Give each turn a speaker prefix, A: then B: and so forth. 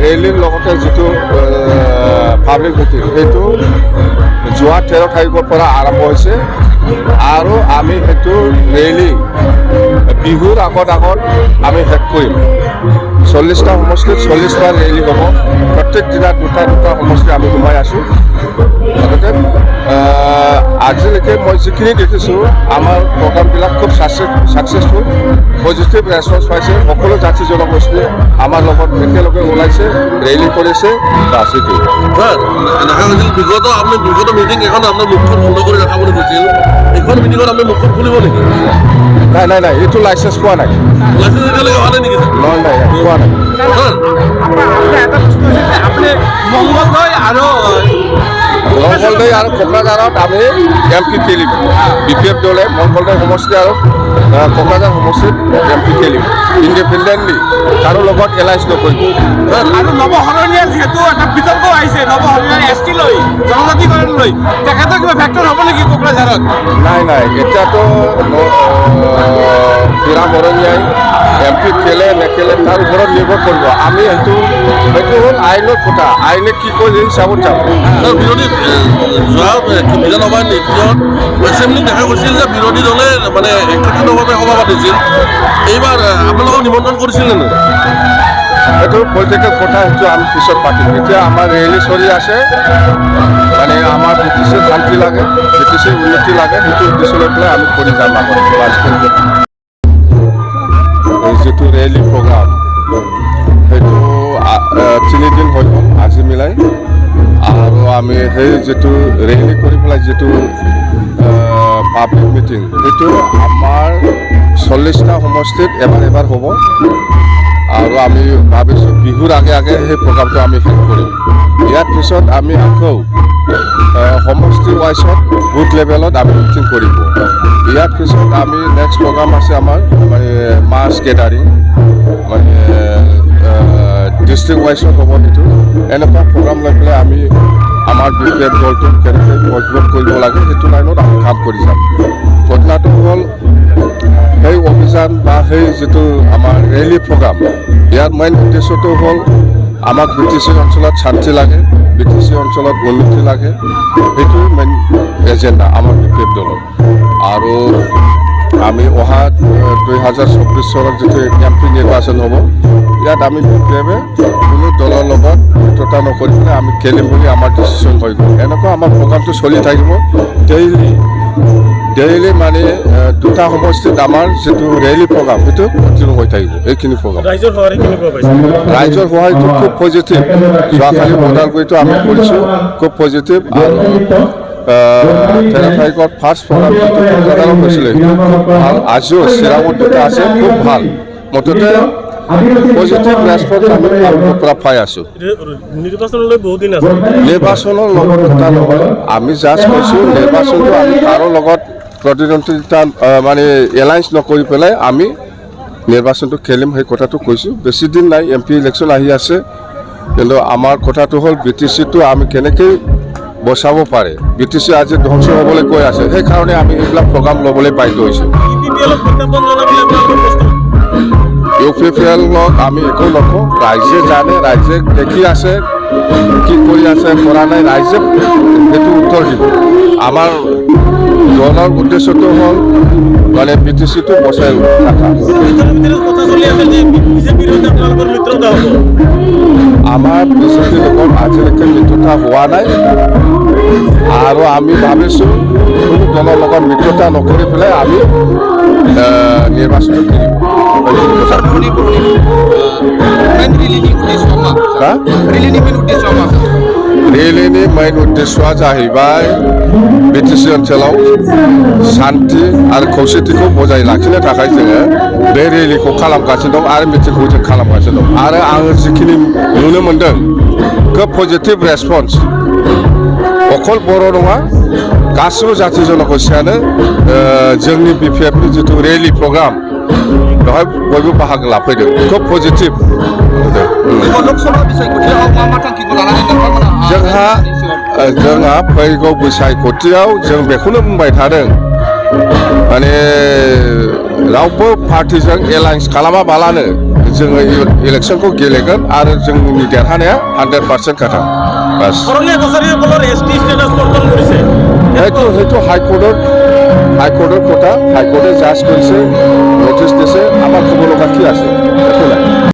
A: ৰেলীৰ লগতে যিটো পাব্লিক মিটিং সেইটো যোৱা 13 তাৰিখৰ পৰা আৰম্ভ হৈছে আৰু আমি সেইটো ৰেলী বিহুৰ আগত আমি শেষ কৰিম 40টা সমষ্টিত 40বাৰ ৰেলী হ'ব প্ৰত্যেক দিনা দুটা সমষ্টি আমি সোমাই আছোঁ লগতে আজিলৈকে মই যিখিনি দেখিছোঁ আমাৰ প্ৰগ্ৰামবিলাক খুব ছাকচেছফুল পজিটিভ ৰেছপন্স পাইছে সকলো জাতি জনগোষ্ঠীয়ে আমাৰ লগত একেলগে ওলাইছে ৰেলী কৰিছে বাছ এইটোৱে
B: দেখা গৈছিল বিগত মিটিং এখন আপোনাৰ মুখখন বন্ধ কৰি ৰখা বুলি কৈছিল এইখন মিটিঙত আপুনি মুখখন খুলিব নেকি
A: নাই এইটো লাইচেঞ্চ পোৱা নাই
B: লাইচেঞ্চ এতিয়ালৈকে হোৱা নাই নেকি
A: নাই পোৱা নাই
C: আপুনি মংগলদৈ আৰু
A: কোকৰাঝাৰত আমি MP খেলিম BPF দলে মংগলদৈ সমষ্টি আৰু কোকৰাঝাৰ সমষ্টিত MP খেলিম ইণ্ডিপেণ্ডেণ্টলি কাৰো লগত এলাইন্স নকৰিব
C: আৰু নৱশৰণীয়া যিহেতু এটা বিতৰ্ক আহিছে নৱশৰণীয়াৰ ST লৈ জনজাতিকৰণ লৈ তেখেতৰ কিবা ফেক্টৰ হ'ব নেকি কোকৰাঝাৰত
A: নাই এতিয়াতো বুঢ়াবৰণীয়াই MP খেলে নেখেলে তাৰ ওপৰত নিৰ্ভৰ কৰিব আমি সেইটো হ'ল আইনৰ কথা আইনে কি কয় সেই হিচাপত যাব
B: বিৰোধী যোৱা বিধানসভাৰ নিৰ্বাচনত এছেম্বলিত দেখা গৈছিল যে বিৰোধী দলে মানে একত্ৰিতভাৱে সভা পাতিছিল এইবাৰ আপোনালোকক নিমন্ত্ৰণ কৰিছিল নে
A: সেইটো পলিটিকেল কথা সেইটো আমি পিছত পাতিম এতিয়া আমাৰ ৰেলী চলি আছে মানে আমাৰ ব্ৰিটিছৰ শান্তি লাগে ব্ৰিটিছৰ উন্নতি লাগে সেইটো উদ্দেশ্য লৈ পেলাই আমি কৰি যাম এই যিটো ৰেলী প্ৰগ্ৰাম সেইটো 3 দিন হৈ গ'ল আজি মিলাই আৰু আমি সেই যিটো ৰেলী কৰি পেলাই যিটো পাব্লিক মিটিং সেইটো আমাৰ 40টা সমষ্টিত এবাৰ হ'ব আৰু আমি ভাবিছোঁ বিহুৰ আগে সেই প্ৰগ্ৰামটো আমি শেষ কৰিম ইয়াৰ পিছত আমি আকৌ সমষ্টি ৱাইজত বুথ লেভেলত আমি মিটিং কৰিব ইয়াৰ পিছত আমি নেক্সট প্ৰগ্ৰাম আছে আমাৰ মানে মাছ গেডাৰিং মানে ডিষ্ট্ৰিক্ট ৱাইজত হ'ব সেইটো এনেকুৱা প্ৰগ্ৰাম লৈ পেলাই আমি আমাৰ BPF দলটোক কেনেকৈ মজবুত কৰিব লাগে সেইটো লাইনত আমি কাম কৰি যাম ঘটনাটো হ'ল সেই অভিযান বা সেই যিটো আমাৰ ৰেলী প্ৰগ্ৰাম ইয়াৰ মেইন উদ্দেশ্যটো হ'ল আমাক BTC অঞ্চলত শান্তি লাগে BTC অঞ্চলত উন্নতি লাগে সেইটো মেইন এজেণ্ডা আমাৰ BPF দলৰ আৰু আমি অহা 2024 চনত যিটো MP নিৰ্বাচন হ'ব ইয়াত আমি BPF কোনো দলৰ লগত মিত্ৰতা নকৰি পেলাই আমি খেলিম বুলি আমাৰ ডিচিশ্যন হৈ গ'ল এনেকুৱা আমাৰ প্ৰগ্ৰামটো চলি থাকিব ডেইলি মানে দুটা সমষ্টিত আমাৰ যিটো ৰেলী প্ৰগ্ৰাম সেইটো কণ্টিনিউ হৈ থাকিব এইখিনি প্ৰগ্ৰাম ৰাইজৰ সহায়টো খুব পজিটিভ যোৱাকালি ওদালগুৰিটো আমি কৰিছোঁ খুব পজিটিভ আৰু 13 তাৰিখত ফাৰ্ষ্ট প্ৰগ্ৰাম যিটো কোকৰাঝাৰত হৈছিলে ভাল আজিও চিৰাঙত দুটা আছে খুব ভাল মুঠতে পজিটিভ ৰেছপন্স আমি পৰা পাই আছোঁ নিৰ্বাচনৰ লগত কথা নহয় আমি জাষ্ট কৈছোঁ নিৰ্বাচনটো আমি কাৰো লগত প্ৰতিদ্বন্দ্বিতা মানে এলায়েন্স নকৰি পেলাই আমি নিৰ্বাচনটো খেলিম সেই কথাটো কৈছোঁ বেছি দিন নাই MP ইলেকশ্যন আহি আছে কিন্তু আমাৰ কথাটো হ'ল BTCটো আমি কেনেকৈ বচাব পাৰে BTC আজি ধ্বংস হ'বলৈ কৈ আছে সেইকাৰণে আমি এইবিলাক প্ৰগ্ৰাম ল'বলৈ বাধ্য হৈছোঁ UPPLক আমি একো নকওঁ ৰাইজে জানে ৰাইজে দেখি আছে কি কৰি আছে কৰা নাই ৰাইজে সেইটো উত্তৰ দিব আমাৰ দলৰ উদ্দেশ্যটো হ'ল মানে BTCটো বচাই ৰখা আমাৰ BJPৰ লগত আজিলৈকে মিত্ৰতা হোৱা নাই আৰু আমি ভাবিছোঁ কোনো দলৰ লগত মিত্ৰতা নকৰি পেলাই আমি নিৰ্বাচনটো খেলিম ৰেলীनि मेन उद्देश्यआ जाहैबाय BTC ओनसोलाव शान्ति आरो खौसेथिखौ बजाय लाखिनो थाखाय जोङो बे रेलीखौ खालामगासिनो दं आरो मिटिंखौ जों खालामगासिनो दं आरो आङो जिखिनि नुनो मोनदों खोब पजिटिभ रेसपन्स अकल बर' नङा गासिबो जाथि जनगोष्ठीयानो जोंनि BPFनि जिथु रेली प्रग्राम बेवहाय बयबो बाहागो लाफैदों खोब पजिटिभ जोंहा फैगौ बिसायख'थियाव जों बेखौनो बुंबाय थादों माने रावबो पार्टिजों एलायन्स खालामाबालानो जोङो इलेक्सनखौ गेलेगोन आरो जोंनि देरहानाया 100% खाथा बास
C: শৰণীয়া কছাৰীসকলৰ ST ষ্টেটাছ কৰ্তন কৰিছে
A: সেইটো হাইকোৰ্টৰ কথা হাইকোৰ্টে জাজ কৰিছে নটিচ দিছে আমাৰ ক'ব লগা কি আছে একো নাই